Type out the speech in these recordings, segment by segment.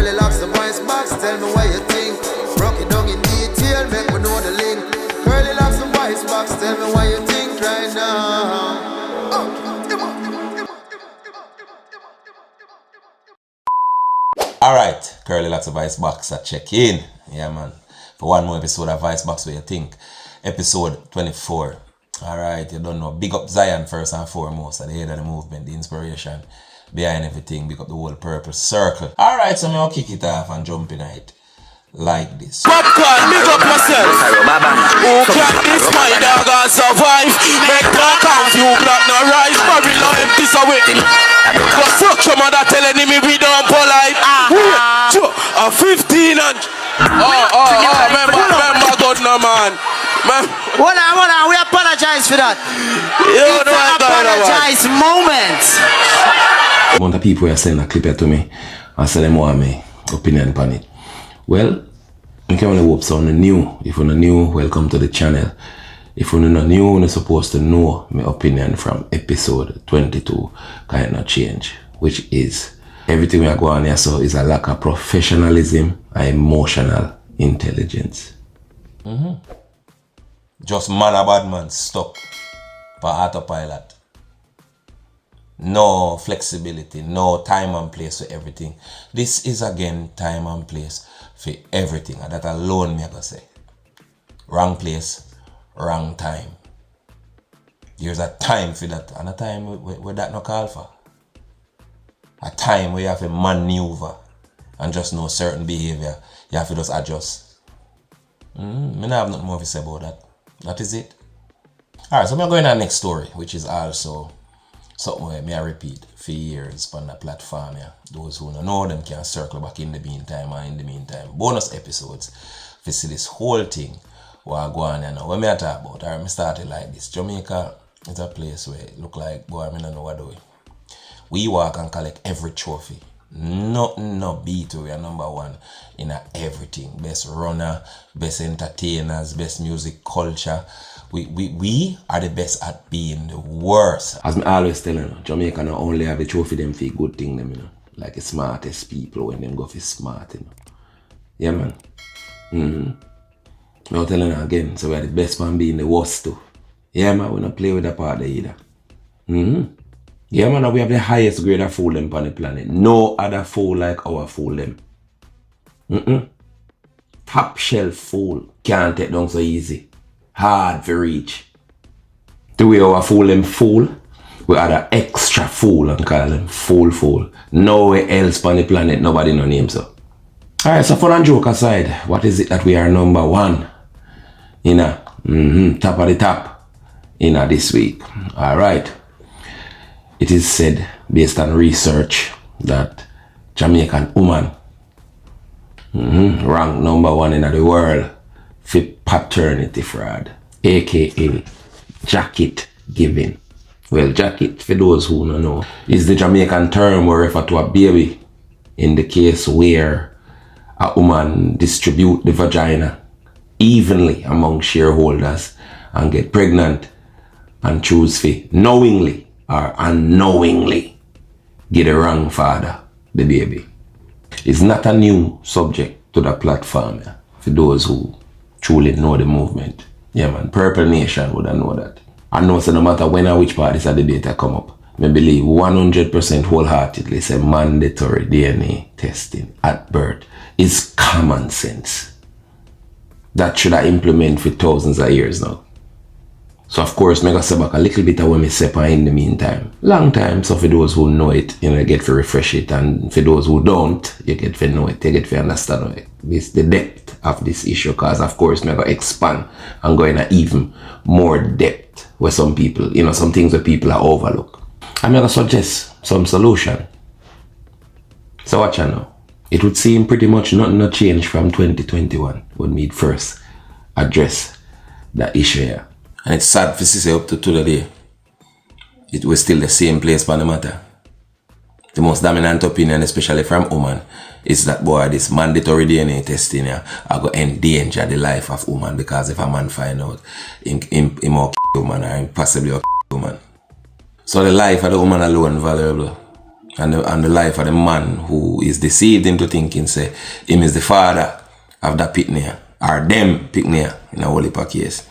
Curly locks the voice box, tell me what you think. Broke it down in detail, make me know the link. Curly locks the voice box, tell me what you think right now. Alright, Curly Locks of Vice Box, I check in. Yeah, man. For one more episode of Vice Box, where you think. Episode 24. Alright, you don't know. Big up Zion first and foremost, at the head of the movement, the inspiration behind everything. Big up the whole purple circle. Alright, so I'll kick it off and jump in it like this. Popcorn, big up yourself. Who can this my dog and survive? Make no count, you black no rise. Babylon empty so we. But fuck your mother telling me we don't polite. A 15 and remember God no man. Hold on, we apologize for that. It's an apologize moment. Amount of people are sending a clip here to me and say them want my opinion upon it. Well, I can only hope someone new. If you're not new, welcome to the channel. If you're not new, you're supposed to know my opinion from episode 22 kind of change, which is everything we are going here so is a lack of professionalism and emotional intelligence. Just man a bad man stuck for autopilot. No flexibility, no time and place for everything. This is again time and place for everything. And that alone me I can say. Wrong place, wrong time. There's a time for that and a time where that no call for. A time where you have to maneuver and just know certain behavior. You have to just adjust. I don't have nothing more to say about that. That is it. Alright, so I'm going to the next story, which is also something where I repeat for years on the platform. Yeah. Those who don't know them can circle back in the meantime or in the meantime. Bonus episodes to see this whole thing what I go on here now. When I talk about, I started like this. Jamaica is a place where it look like, boy, I don't know what to do. We walk and collect every trophy. Nothing no beat. We are number one in everything. Best runner, best entertainers, best music culture. We are the best at being the worst. As I always tell you, Jamaica not only have the trophy them for good thing them, you know. Like the smartest people when them go for smart, you know. Yeah, man. I'll tell you again, so we are the best man being the worst too. Yeah, man, we don't play with that part either. Yeah, man, we have the highest grade of fool them on the planet. No other fool like our fool them. Top shelf fool. Can't take down so easy. Hard to reach. The way our fool them fool, we add an extra fool and call them fool. Nowhere else on the planet, nobody no name so. Alright, so fun and joke aside, what is it that we are number one? Top of the top this week. Alright. It is said, based on research, that Jamaican woman ranked number one in the world for paternity fraud, aka jacket giving. Well, jacket, for those who don't know, is the Jamaican term we refer to a baby in the case where a woman distribute the vagina evenly among shareholders and get pregnant and choose to knowingly or unknowingly get the wrong father, the baby. It's not a new subject to the platform, yeah, for those who truly know the movement. Yeah, man, Purple Nation would know that. I know so no matter when or which part of the data come up, I believe 100% wholeheartedly say mandatory DNA testing at birth is common sense. That should have implemented for thousands of years now. So of course, I say back a little bit of what I say in the meantime. Long time, so for those who know it, you get to refresh it, and for those who don't, you get to know it, you get to understand it. This the depth of this issue, because of course, I'm going to expand and go in even more depth where some people, some things that people are overlook. I'm going to suggest some solution. So what you know? It would seem pretty much nothing no change from 2021 when we'd first address that issue here. And it's sad to see up to today, it was still the same place for the matter. The most dominant opinion, especially from women, is that boy, this mandatory DNA testing here are going to endanger the life of woman, because if a man find out him woman or possibly a woman. So the life of the woman alone valuable. and the life of the man who is deceived into thinking say him is the father of that pitney or them pitney in a whole heap of case.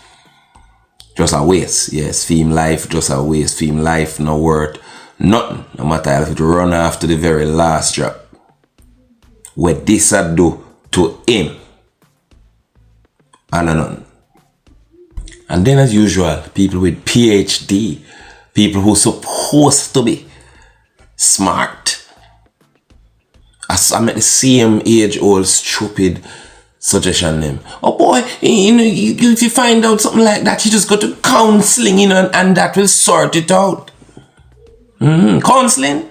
Just a waste, yes. Fame life, just a waste. Fame life, no worth nothing. No matter if it run after the very last drop. What this I do to him. And none. And then as usual, people with PhD, people who supposed to be smart. I met the same age-old stupid suggestion them. Oh boy, you know, if you find out something like that, you just go to counseling, you know, and that will sort it out. Counseling?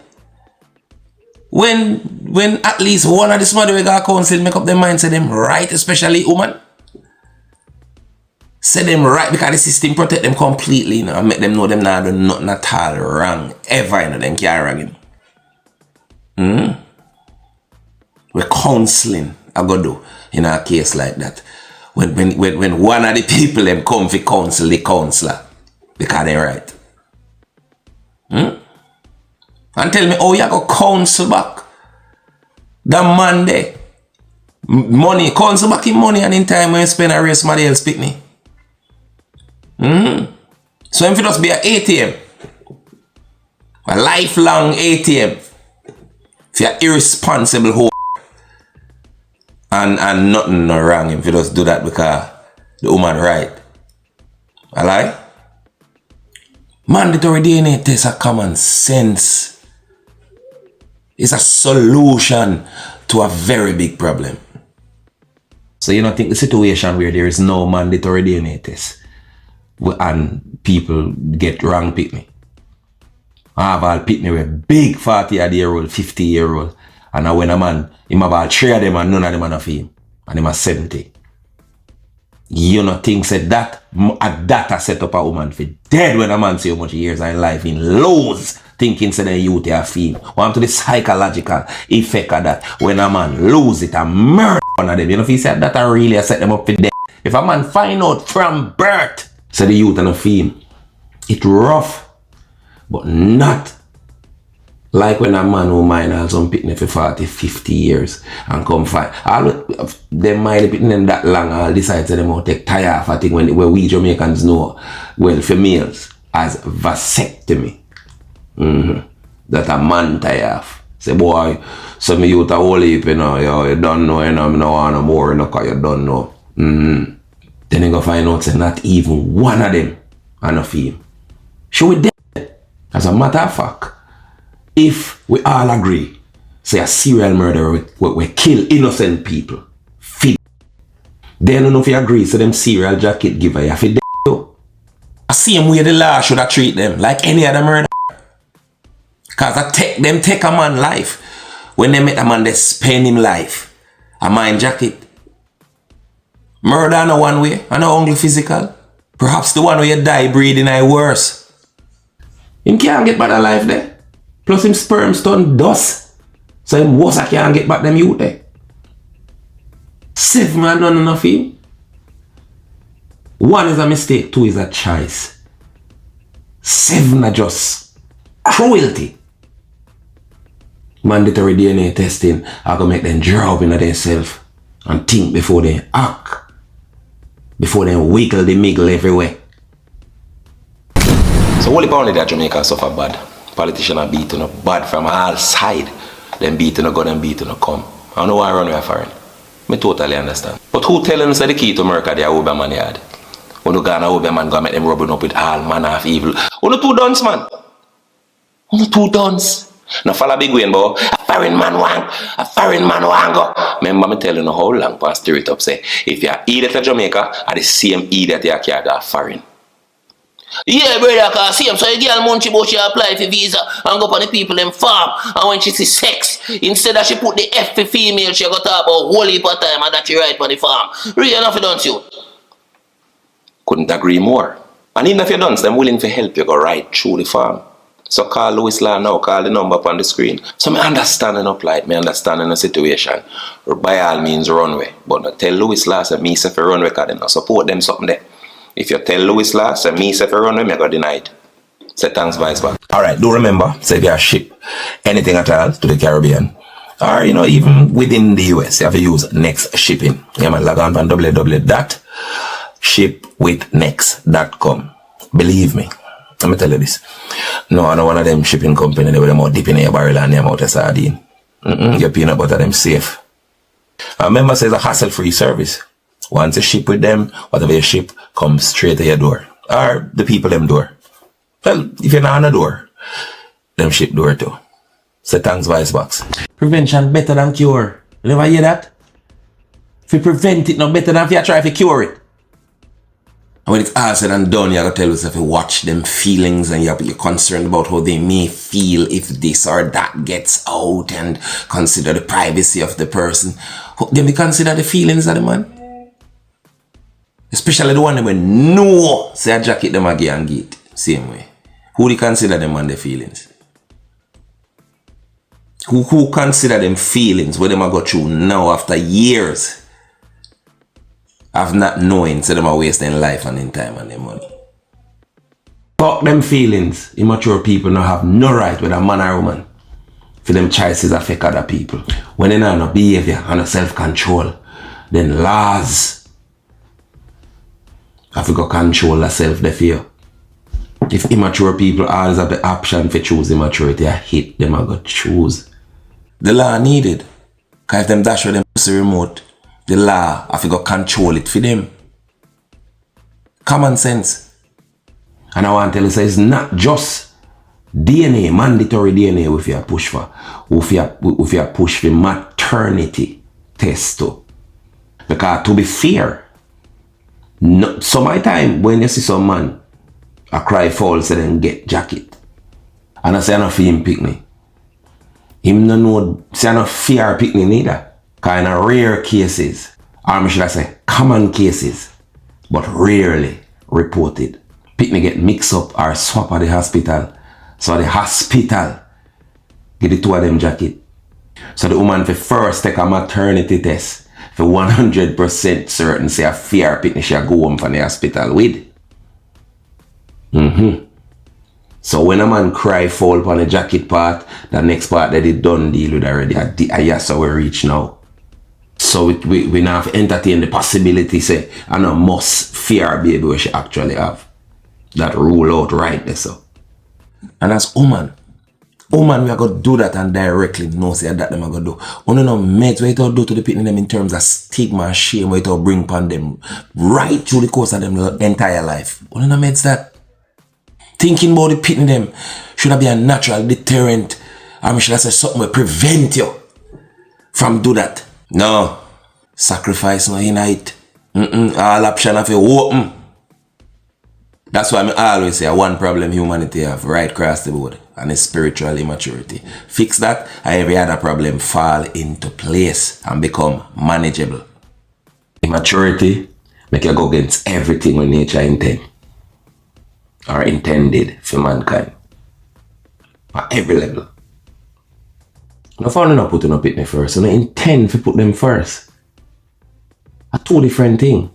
When at least one of the smart we got counseling, make up their mind, say them right, especially woman. Say them right because the system protect them completely, you know, and make them know them not do nothing at all wrong. Ever, you know, them can't wrong him. We're counseling I go do in a case like that. When one of the people them come for counsel the counselor because they right. And tell me how you go counsel back the man there. Money, counsel back in money and in time when you spend a race somebody else picnic. So if it just be an ATM, a lifelong ATM, if you're irresponsible whore and nothing no wrong if you just do that because the woman right. I lie? Mandatory DNA test a common sense. It's a solution to a very big problem. So you don't think the situation where there is no mandatory DNA test and people get wrong pitney. I have all pitney with big 40-year-old, 50-year-old. And now when a man, him have all 3 of them and none of them are not for him. And him are 70. You know think said that a data set up a woman for dead when a man see how much years in life in lose thinking say the youth are fame. Want to the psychological effect of that when a man lose it and murder one of them. You know if he said that I really set them up for death. If a man find out from birth say the youth are not fame, it rough, but not like when a man who might have some pitney for 40, 50 years and come find. All them might have pitney them that long and decide to them out take tire off a thing when we Jamaicans know well for males as vasectomy. That a man tire off. Say boy, some youth are whole heap, you know, you don't know, you know, I don't want no more, you know, cause you don't know. Then you go find out say not even one of them are not for him. Show it dead. As a matter of fact, if we all agree, say a serial murderer we kill innocent people, feed. Then you know if you agree, so them serial jacket giver, you feed them too. The same way the law should have treat them like any other murder. Cause them take a man life. When they make a man, they spend him life. A mind jacket. Murder no one way, and no only physical. Perhaps the one where you die breathing is worse. Him can't get back a life there. Plus him sperm turn dust. So him worse I can't get back them youth there. 7 man done enough him. 1 is a mistake, 2 is a choice. 7 are just cruelty. Mandatory DNA testing are gonna make them drop in themselves and think before they act. Before they wiggle the miggle everywhere. So only only that Jamaica suffer bad. Politicians are beating up bad from all sides. Them beating up, go them beating up come. I don't know why I run away foreign. I totally understand. But who tell them say the key to America they are Uber man yard? When you go on a Uber man go make them rubbing up with all manner of evil. Only 2 dons man. Only 2 dons. Now follow big win, boy. A foreign man want go. Remember me telling you how long past stir it up say if you are idiot in Jamaica are the same idiot you can go foreign. Yeah, brother, cause see him so a girl munchie but she apply for visa and go up on the people them farm and when she see sex, instead of she put the F for female, she go talk about whole heap of time and that she right on the farm. Really enough don't you? Couldn't agree more. And even if you don't, them willing to help you go right through the farm. So call Louis Law now, call the number up on the screen. So me understanding up like me understanding the situation. Or by all means runway. But not tell Louis Law say me say for runway because they not support them something there. If you tell Louis Law say me say for runway, me go deny it. Say thanks, vice back. Alright, do remember, say if you ship anything at all to the Caribbean, or even within the US, you have to use Next Shipping. You might log on to www.shipwithnext.com. Believe me, let me tell you this. No, I know one of them shipping company, they were more deep in your barrel and them out of sardine. Your peanut butter, them safe. Remember, says a hassle-free service. Once you ship with them, whatever you ship comes straight to your door. Or the people them door. Well, if you're not on the door, them ship door too. So thanks, Vice Box. Prevention better than cure. You never hear that? If you prevent it, not better than if you try to cure it. And when it's all said and done, you gotta tell yourself to watch them feelings and you're concerned about how they may feel if this or that gets out and consider the privacy of the person. Then we consider the feelings of the man. Especially the one that we know say a jacket them again and get. Same way. Who do you consider them and their feelings? Who consider them feelings what them a go through now after years of not knowing, so them are wasting life and in time and their money. Fuck them feelings. Immature people don't have no right with a man or woman for them choices affect other people. When they don't have no behavior and no self-control, then laws have to go control themselves, they fear. If immature people always have the option for choose immaturity, I hate them I go choose. The law needed. Because if them dash with them pussy remote, the law have to go control it for them. Common sense. And I want to tell you, so it's not just DNA, mandatory DNA if you push for. If you push for maternity test too. Because to be fair, no, some of the time when you see some man I cry foul so then get jacket. And I say I don't feel him pick me. Him no know, say I don't fear pick me neither. Kind of rare cases, or should I say common cases, but rarely reported. Pick me get mixed up or swap at the hospital. So the hospital get the two of them jacket. So the woman for first take a maternity test for 100% certain say a fear pick me she go home from the hospital with. So when a man cry fall upon the jacket part, the next part that it done deal with already. Yes, so we reach now. So we now have entertain the possibility say, I know must fear baby where she actually have. That rule out right there so. And as woman we are going to do that and directly know say that them are going to do. Only no meds what it do to the people them in terms of stigma and shame what it bring upon them right through the course of them entire life. Only no meds that. Thinking about the pitting them should be a natural deterrent. I should I say something will prevent you from do that. No. Sacrifice no in it. All option of you open. That's why I always say one problem humanity have right across the board, and it's spiritual immaturity. Fix that and every other problem fall into place and become manageable. Immaturity make you go against everything when nature intend. Or intended for mankind. At every level. No fun not putting up it first. So no intend to put them first. A two different thing.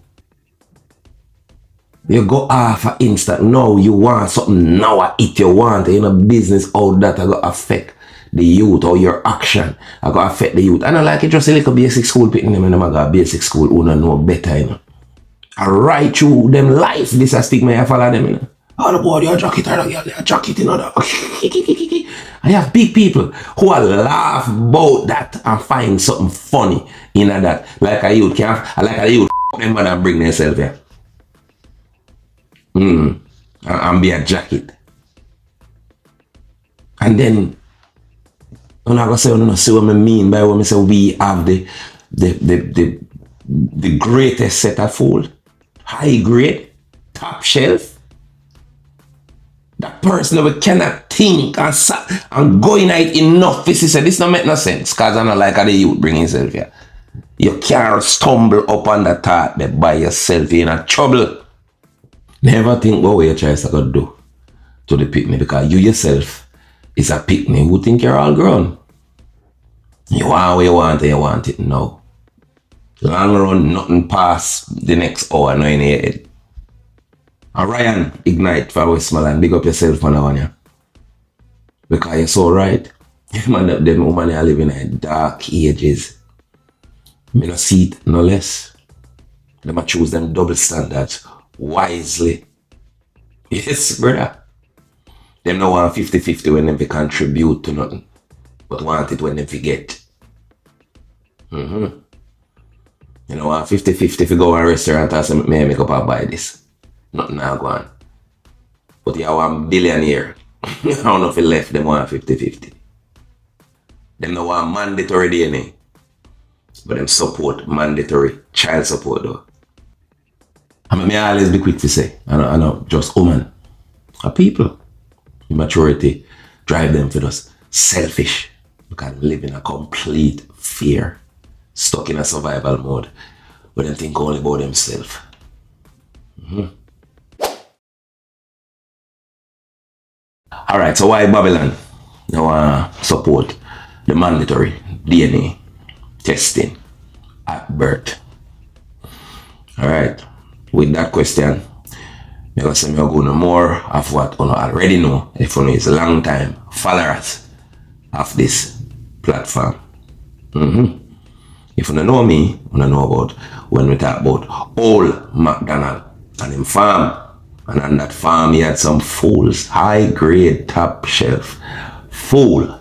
You go off an instant. No, you want something now at it you want. You know business out that I go affect the youth or your action. I go affect the youth. I don't like it just a little basic school picking them and I go basic school who don't know better, you know. I right through them life. This a stigma I follow them, you know. Oh, the boy, you're a jacket, you're a jacket, you know that. I have big people who will laugh about that and find something funny in that. Like a youth can't, like a youth them and bring themselves here. And be a jacket. And then, I'm not going to say what I mean by when I say we have the greatest set of food. High grade, top shelf. That person that we cannot think and go in it enough. This don't make no sense. Because I don't like how the youth bring himself here. You can't stumble up on the thought that by yourself you're in a trouble. Never think what your choice are going to do to the picnic because you yourself is a picnic who think you're all grown. You want what you want and you want it now. Long run, nothing past the next hour now in your head. And Ryan, Ignite for Westmoreland, big up yourself on that one, yeah. Because you're so right. Man, them women are living in dark ages. Me no see it no less. Them a choose them double standards wisely. Yes, brother. Them no want 50-50 when them fi contribute to nothing, but want it when them forget. You know want 50-50 if you go to a restaurant and say, may I make up and buy this. Nothing now go on. But you are $1 billionaire. I don't know if you left them want 50-50. Them no want mandatory DNA. But them support mandatory child support though. I mean, I always be quick to say, I know just women are people. Immaturity drive them for us selfish because they live in a complete fear, stuck in a survival mode, but they think only about themselves. Alright, so why Babylon? They want to support the mandatory DNA testing at birth. Alright, with that question, I'm going to say I'm going to know more of what you already know if you know it's a long time followers of this platform. If you don't know me, you don't know about when we talk about old McDonald and him farm. And on that farm he had some fools, high grade, top shelf, fool.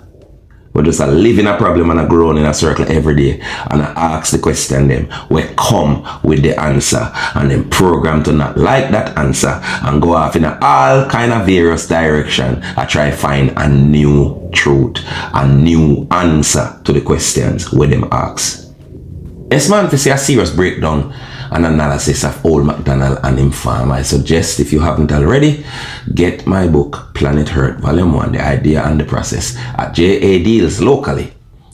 But just a living a problem and a growing in a circle every day. And I ask the question them, we come with the answer. And then program to not like that answer and go off in all kind of various direction. I try to find a new truth, a new answer to the questions with them ask. Yes man, to see a serious breakdown and analysis of old McDonald and him farm, I suggest if you haven't already, get my book Planet Earth Volume 1, The Idea and the Process at JA Deals locally,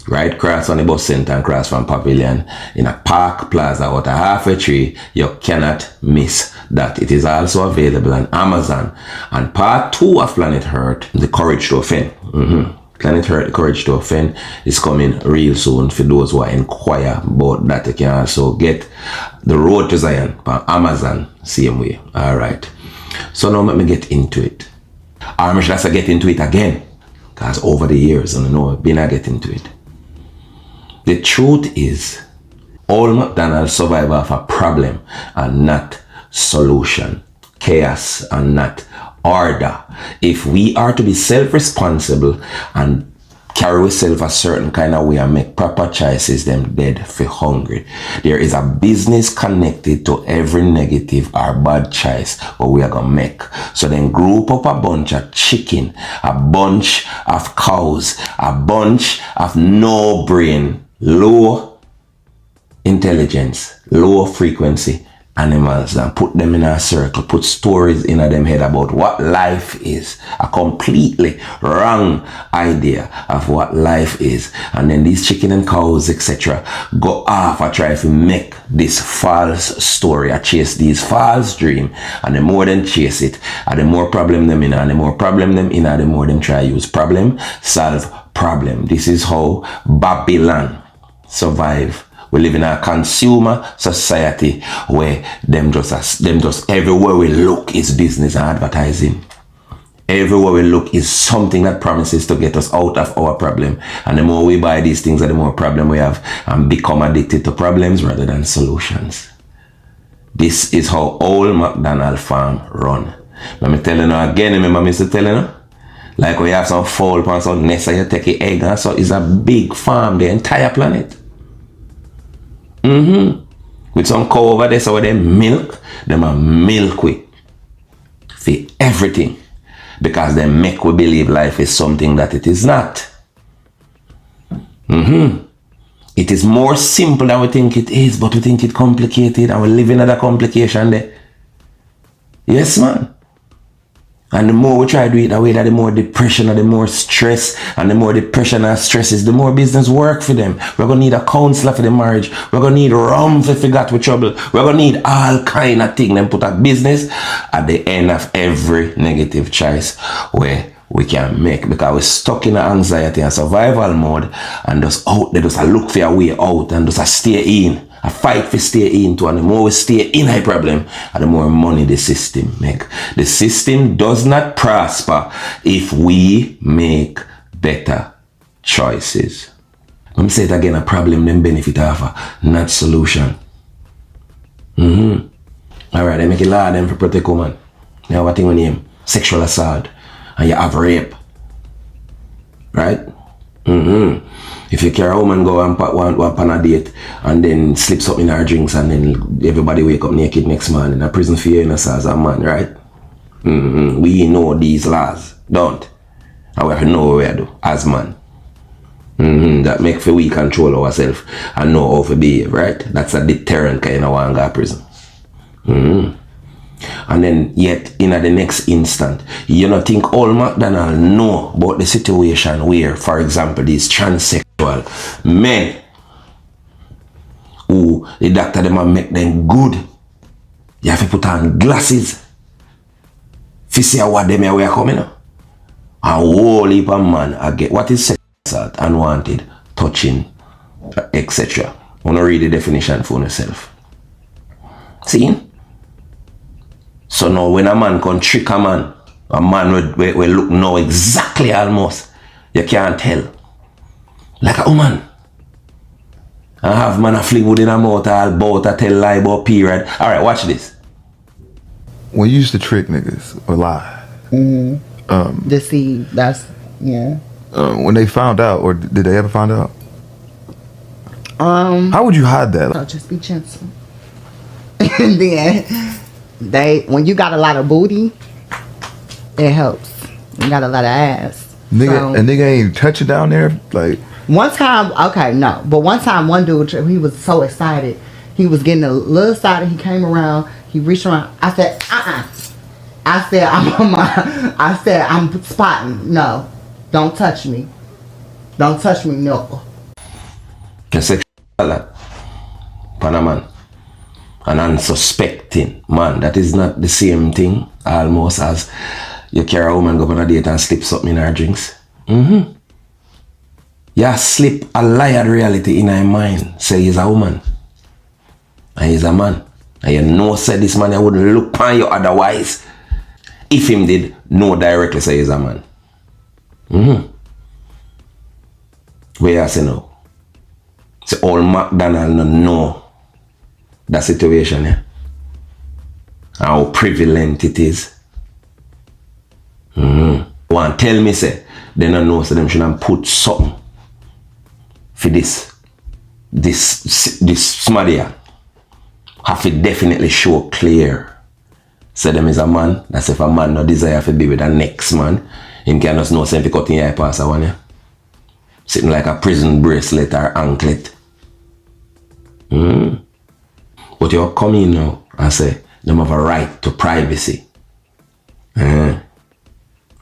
right across on the bus center and across from Pavilion in a Park Plaza out of halfway tree. You cannot miss that. It is also available on Amazon. And part 2 of Planet Earth, The Courage to Offend. Planet Earth, The Courage to Offend is coming real soon. For those who are inquire about that, you can also get The Road to Zion on Amazon, same way. Alright. So now let me get into it. Or should I get into it again? Because over the years, I know I've been getting into it. The truth is, all McDonald's survive off a problem and not solution. Chaos and not order. If we are to be self-responsible and carry ourselves a certain kind of way and make proper choices, them dead for hungry. There is a business connected to every negative or bad choice what we are gonna make. So then group up a bunch of chicken, a bunch of cows, a bunch of no brain, low intelligence, low frequency animals and put them in a circle, put stories in them head about what life is, a completely wrong idea of what life is. And then these chicken and cows, etc., go off and try to make this false story, or chase these false dream. And the more them chase it, and the more problem them in, and the more problem them in, and the more them try to use problem, solve problem. This is how Babylon survive. We live in a consumer society where them just everywhere we look is business and advertising. Everywhere we look is something that promises to get us out of our problem. And the more we buy these things, the more problem we have and become addicted to problems rather than solutions. This is how old McDonald farm run. Let me tell you now again, remember me to tell you now? Like we have some fowl pan, some nest and you take an egg and so it's a big farm, the entire planet. With some cow over there, so when they milk, them a milk we for everything. Because they make we believe life is something that it is not. It is more simple than we think it is, but we think it complicated and we live in another complication there. Yes, man. And the more we try to do it that way, that the more depression and the more stress, and the more depression and stress is, the more business work for them. We're going to need a counselor for the marriage. We're going to need rum if we got with trouble. We're going to need all kind of things. Then put a business at the end of every negative choice where we can make, because we're stuck in anxiety and survival mode and just out there, just look for a way out and just stay in I fight for stay into, and the more we stay in a problem, and the more money the system make. The system does not prosper if we make better choices. Let me say it again, a problem then benefit of, not solution. Alright, they make a law them for protect woman. You have a thing with name, sexual assault, and you have rape. Right? If you carry a woman go and one on a date and then slips up in her drinks and then everybody wake up naked next morning in a prison for you as a man, right? We know these laws, don't? And we have to know what we do as man. That make for we control ourselves and know how to behave, right? That's a deterrent kind of one guy prison. And then yet in the next instant, you don't think all McDonald know about the situation where, for example, these transsexual men who the doctor them make them good. You have to put on glasses to see what them are coming up. And whole heap of man again. What is sexual assault? Unwanted, touching, etc. I want to read the definition for yourself. See? So now when a man can trick a man will look know exactly almost. You can't tell. Like a woman. I have man a fling within a mouth all about a tell lie about period. Alright, watch this. When you used to trick niggas or lie. Deceive, that's, yeah. When they found out, or did they ever find out? How would you hide that? I'll just be gentle. And then when you got a lot of booty, it helps. You got a lot of ass. Nigga, a nigga ain't touching down there, like. One time, okay, no, but one time, one dude, he was so excited. He was getting a little excited. He came around. He reached around. I said, I said, I'm spotting. No, don't touch me. Don't touch me, no. Sexual Panaman. An unsuspecting man. That is not the same thing almost as you carry a woman go on a date and slip something in her drinks. You slip a liar reality in her mind. Say he's a woman. And he's a man. And you know say this man you wouldn't look upon you otherwise. If him did know directly say he's a man. Where you say no? Say all McDonald no know that situation, yeah? And how prevalent it is. One tell me say they don't know so them shouldn't put something for this smaddy have to definitely show clear. Say them is a man. That's if a man no desire to be with the next man. Him can just know say if he cut in your pass one, yeah? Sitting like a prison bracelet or anklet. But you come in now and say them have a right to privacy.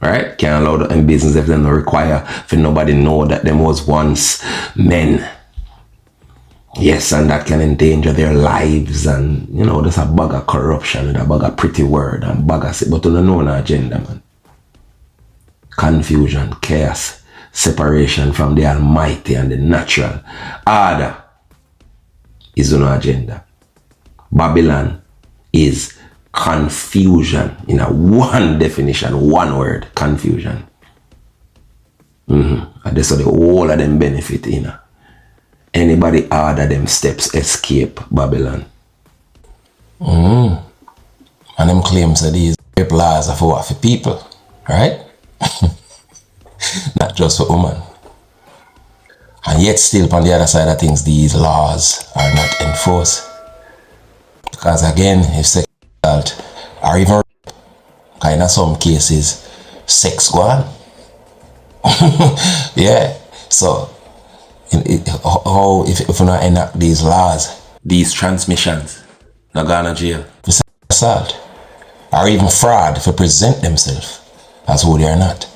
Right? Can't allow them in business if they don't require for nobody know that them was once men. Yes, and that can endanger their lives and you know there's a bag of corruption and a bag of pretty word and bag of but you don't know an agenda, man. Confusion, chaos, separation from the almighty and the natural order is on agenda. Babylon is confusion in a one definition, one word, confusion. And that's how the whole of them benefit in. Anybody order them steps escape Babylon. And them claims that these rape laws are for what? For people, right? Not just for women. And yet still on the other side of things, these laws are not enforced. Because again, if sexual assault or even kind of some cases, sex go on. Yeah. So how if you not enact these laws, these transmissions, not going to jail for sexual assault or even fraud if they present themselves as who they are not.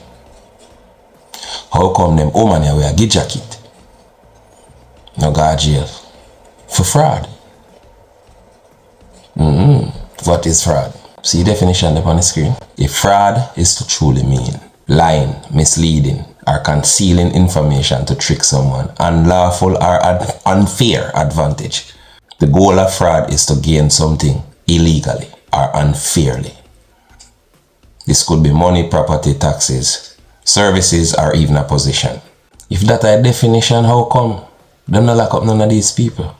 How come them women here wear a jacket? No go to jail for fraud. What is fraud? See the definition up on the screen. If fraud is to truly mean lying, misleading, or concealing information to trick someone, unlawful or unfair advantage. The goal of fraud is to gain something illegally or unfairly. This could be money, property, taxes, services, or even a position. If that a definition, how come them not lock up none of these people?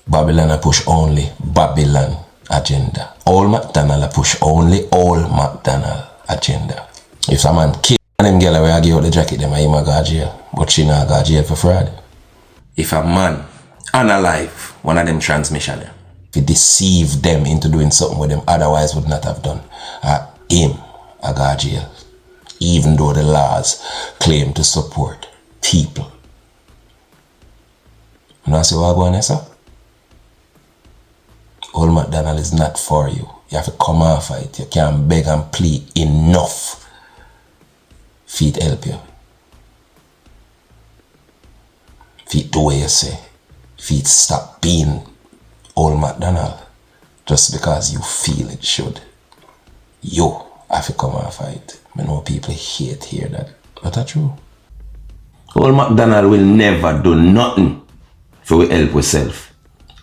Babylon a push only Babylon agenda. All McDonald a push only all McDonald agenda. If some man kill them girl where I give out the jacket, them I go to jail. But she not go to jail for fraud. If a man unalive one of them transmission, if he deceive them into doing something with them otherwise would not have done, him I go to jail. Even though the laws claim to support people. You know see what I'm going to say? Old McDonald is not for you. You have to come off of it. You can't beg and plead enough for it help you. For it do what you say. For it stop being Old McDonald just because you feel it should. You have to come off of it. I know people hate hear that, but that's true. Old McDonald will never do nothing for we help ourselves.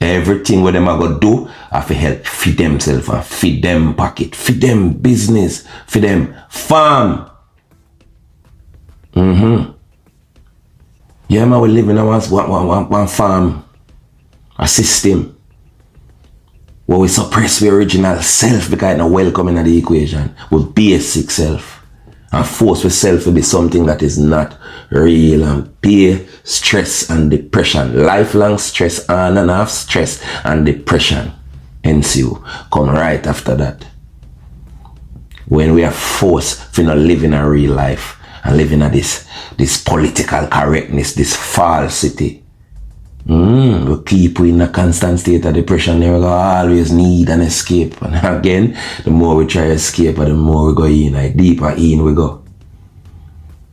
Everything what them are going to do have to help feed themselves and feed them pocket, feed them business, feed them farm. Yeah, man, we live in one farm, a system where we suppress the original self because it's not welcome in the equation. We basic self and force ourselves to be something that is not real and pay stress and depression. Lifelong stress on and off stress and depression ensue. Come right after that. When we are forced to not live in a real life and living in this political correctness, this falsity. We keep in a constant state of depression. We go always need an escape. And again, the more we try to escape, the more we go in, like deeper in we go.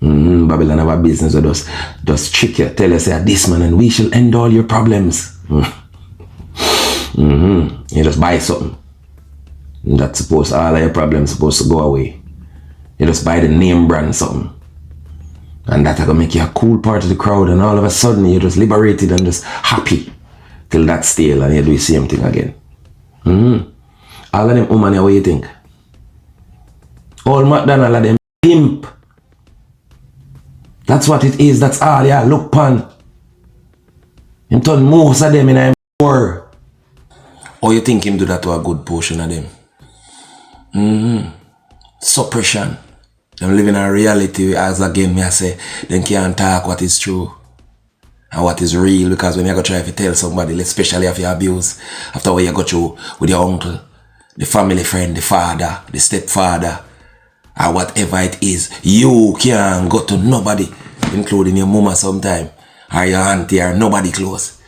Babylon have a business with us. Just trick you, tell us, say, this man and we shall end all your problems. You just buy something. That's supposed, all of your problems supposed to go away. You just buy the name brand something. And that's gonna make you a cool part of the crowd, and all of a sudden you're just liberated and just happy till that's stale and you do the same thing again. All of them women, what you think? All McDonald are them pimp. That's what it is, that's all, yeah, look pan. Him turn most of them in a more. Or you think him do that to a good portion of them? Suppression. Them living in reality, as again me I say, them can't talk what is true and what is real, because when you go try to tell somebody, especially if you abuse, after what you go through with your uncle, the family friend, the father, the stepfather, or whatever it is, you can't go to nobody, including your mama sometime, or your auntie, or nobody close.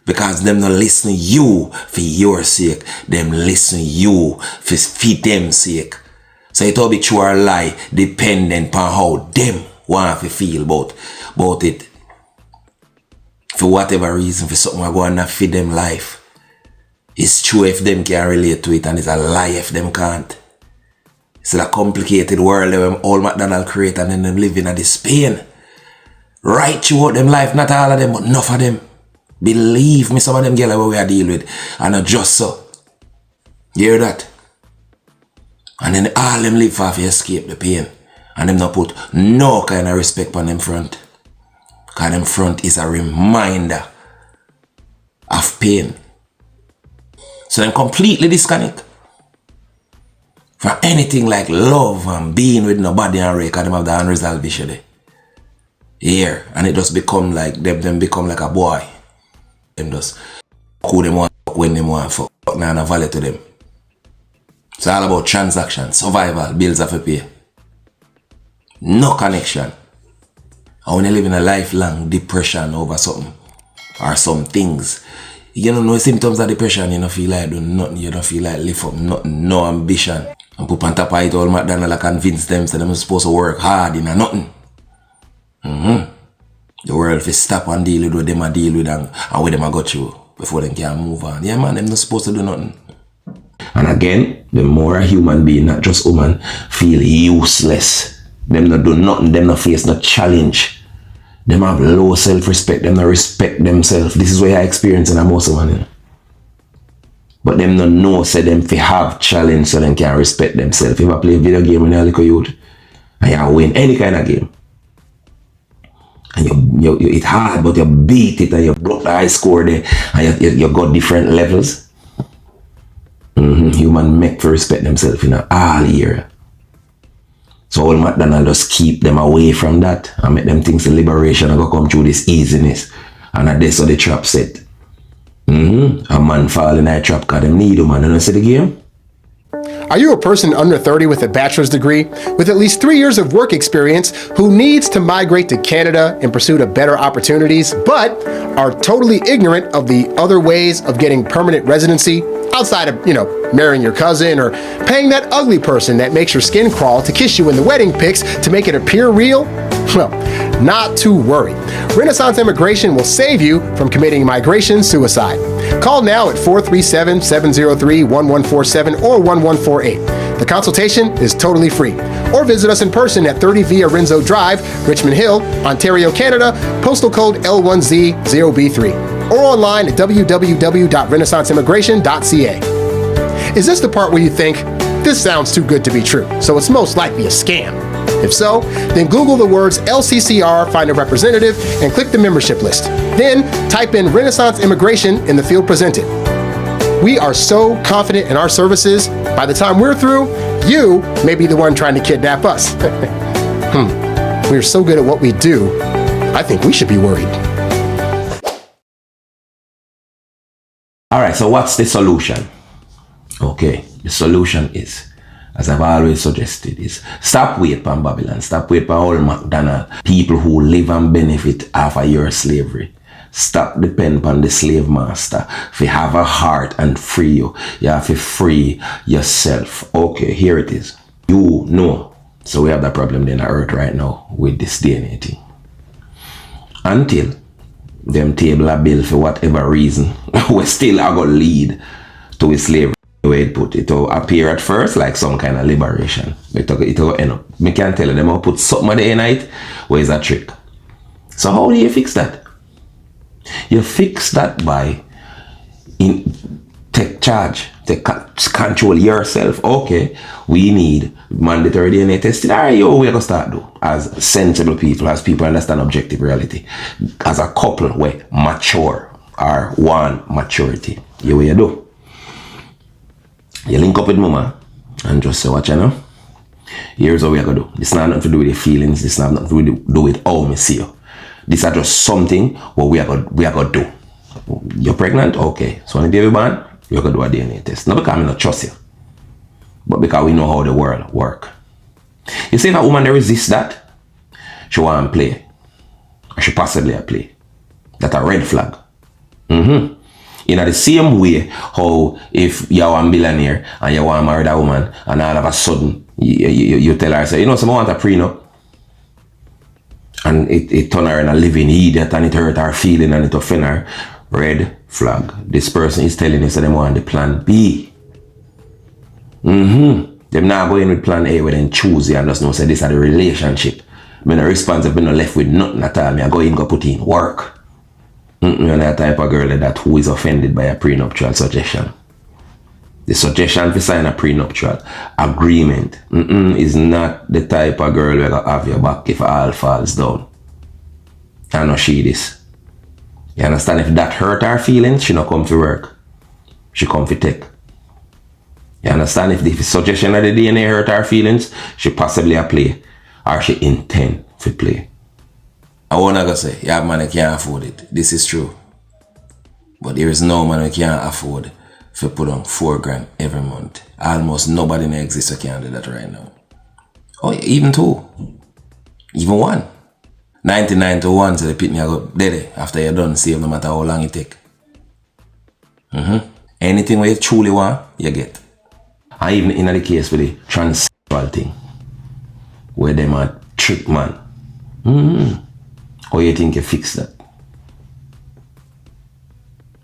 Because them not listen to you for your sake, them listen to you for them sake. So it all be true or lie, dependent on how them want to feel about it. For whatever reason, for something going to feed them life. It's true if them can relate to it, and it's a lie if them can't. It's a complicated world that all McDonald create, and then them living in this pain. Right throughout them life, not all of them, but enough of them. Believe me, some of them girls we are deal with, and not just so. You hear that? And then all them live for escape the pain. And them not put no kind of respect on them front. Because them front is a reminder of pain. So them completely disconnect from anything like love and being with nobody and Ray, because them have the unresolved issue there. Here. And it just become like them become like a boy. Them just who them want when them want fuck now and a value to them. It's all about transaction, survival, bills have to pay. No connection. And when you live in a lifelong depression over something or some things, you don't know symptoms of depression, you don't feel like doing nothing, you don't feel like lift up nothing, no ambition. And put on top of it all McDonald convince them that they're supposed to work hard in a nothing. The world if stop and deal with what them a deal with and what them a go through before they can move on. Yeah man, them not supposed to do nothing. And again, the more a human being, not just woman, feel useless. Them not do nothing, them not face no challenge. Them have low self-respect. Them not respect themselves. This is what I experience in a most of man. But them not know, say them fi have challenge so them can respect themselves. If I play a video game when you're a little youth, and you win any kind of game, and you it hard, but you beat it and you broke the high score there, and you got different levels. Human make for respect themselves in all year. So all McDonald just keep them away from that and make them think the liberation and go come through this easiness. And that's how the trap set. A man fall in that trap because them need a man. And I see the game. Are you a person under 30 with a bachelor's degree, with at least 3 years of work experience, who needs to migrate to Canada in pursuit of better opportunities, but are totally ignorant of the other ways of getting permanent residency, outside of, marrying your cousin or paying that ugly person that makes your skin crawl to kiss you in the wedding pics to make it appear real? Well, not to worry. Renaissance Immigration will save you from committing migration suicide. Call now at 437-703-1147 or 1148. The consultation is totally free. Or visit us in person at 30 Via Renzo Drive, Richmond Hill, Ontario, Canada, postal code L1Z0B3. Or online at www.renaissanceimmigration.ca. Is this the part where you think, this sounds too good to be true, so it's most likely a scam? If so, then Google the words LCCR, find a representative, and click the membership list. Then type in Renaissance Immigration in the field presented. We are so confident in our services, by the time we're through, you may be the one trying to kidnap us. We're so good at what we do, I think we should be worried. All right, so what's the solution? Okay, the solution is, as I've always suggested, is stop wait on Babylon, stop wait on all McDonald, people who live and benefit off of your slavery. Stop depend on the slave master. If you have a heart and free you, you have to free yourself. Okay, here it is. You know. So we have that problem in the earth right now with this DNA thing. Until them table a bill for whatever reason, we still are going to lead to a slavery. The way it put it will appear at first like some kind of liberation. It will end up. Me can tell you, them will put something at the end of it where it's a trick. So how do you fix that? You fix that by take charge, control yourself. Okay, we need mandatory DNA testing. All right, we're going to start do as sensible people, as people understand objective reality. As a couple, we mature or want maturity. Here what you do. You link up with mama and just say, watch you know. Here's what we're going to do. This not nothing to do with your feelings. This not nothing to do with how me see you. This is just something what we are going to do. You're pregnant? Okay. So when the baby born, you're going to do a DNA test. Not because I don't trust you, but because we know how the world works. You see if a woman resists that, she want to play. Or she possibly play. That's a red flag. In the same way how if you're a billionaire and you want to marry that woman and all of a sudden you tell her, say, someone want a prenup, and it turn her in a living idiot and it hurt her feeling and it offend her, red flag. This person is telling you so they want the plan B. Them not going with plan A when they choose you and just know say this is the relationship. I'm not responsible, I'm not left with nothing at all. I go in go put in work. You're that type of girl that who is offended by a prenuptial suggestion. The suggestion to sign a prenuptial agreement is not the type of girl who will have your back if all falls down. I know she this. You understand? If that hurt her feelings, she not come to work. She come to take. You understand? If the suggestion of the DNA hurt her feelings, she possibly a play. Or she intend to play. I wanna go say, yeah, man, I can't afford it. This is true. But there is no man who can't afford to put on $4,000 every month. Almost nobody in existence can do that right now. Oh, yeah, even 2. Even 1. 99 to 1, so the pitney I go dead after you're done, save no matter how long it take. Anything where you truly want, you get. And even in the case with the transsexual thing, where them a trick man. How you think you fix that?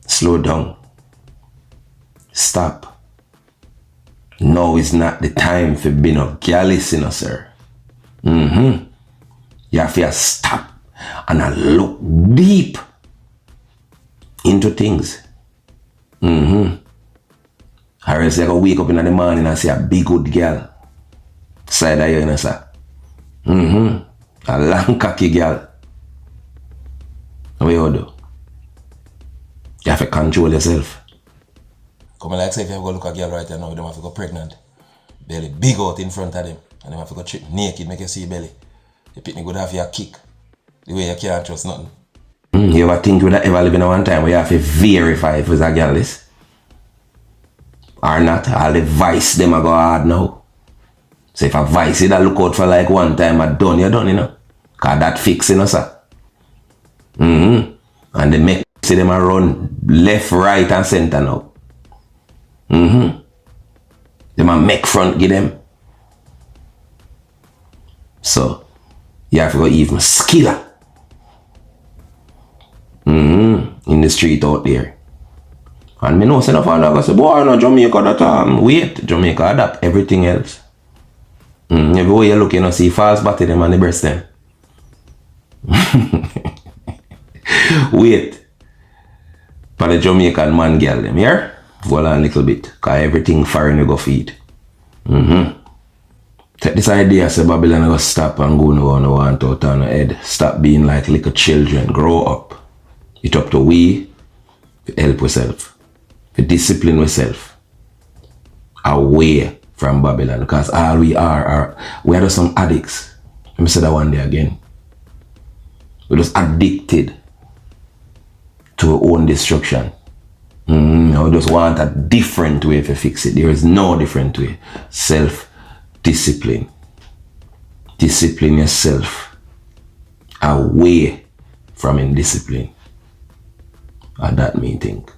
Slow down. Stop. Now is not the time for being a gallus, sir. You have to stop and I look deep into things. Or else I go wake up in the morning and see a big good girl side of you, you know, sir. A long cocky girl. What you do? You have to control yourself. Come like say if you have to go look at a girl right now, you don't have to go pregnant. Belly big out in front of them. And you have to go trip naked, make you see belly. The picnic would have your kick. The way you can't trust nothing. You ever think you would ever live in one time where you have to verify if it's a girl this? Or not? All the vice them are go hard now. So if a vice you that look out for like one time you're done, you know. Cause that fix, you know, sir. And they make see them a run left, right and center now. Them a make front give them. So you have to go even skiller. In the street out there. And me know say no father go say, boy, no Jamaica that wait, Jamaica adapt everything else. Everywhere you look, you know, see false body them and the breast them. Wait. For the Jamaican man girl them, here? Go on a little bit. Cause everything foreign you go feed. Take this idea, say Babylon go stop and go no one want out on the head. Stop being like little children. Grow up. It's up to we to help ourselves. To discipline ourselves. Away from Babylon. Because all we are just some addicts. Let me say that one day again. We're just addicted to our own destruction. We just want a different way to fix it. There is no different way. Self-discipline. Discipline yourself away from indiscipline. And that me think.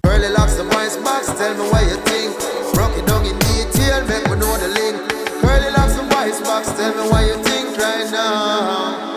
Early locks the voice box, tell me what you think. Broke it down in detail, make me know the link. Early locks the voice box, tell me what you think right now.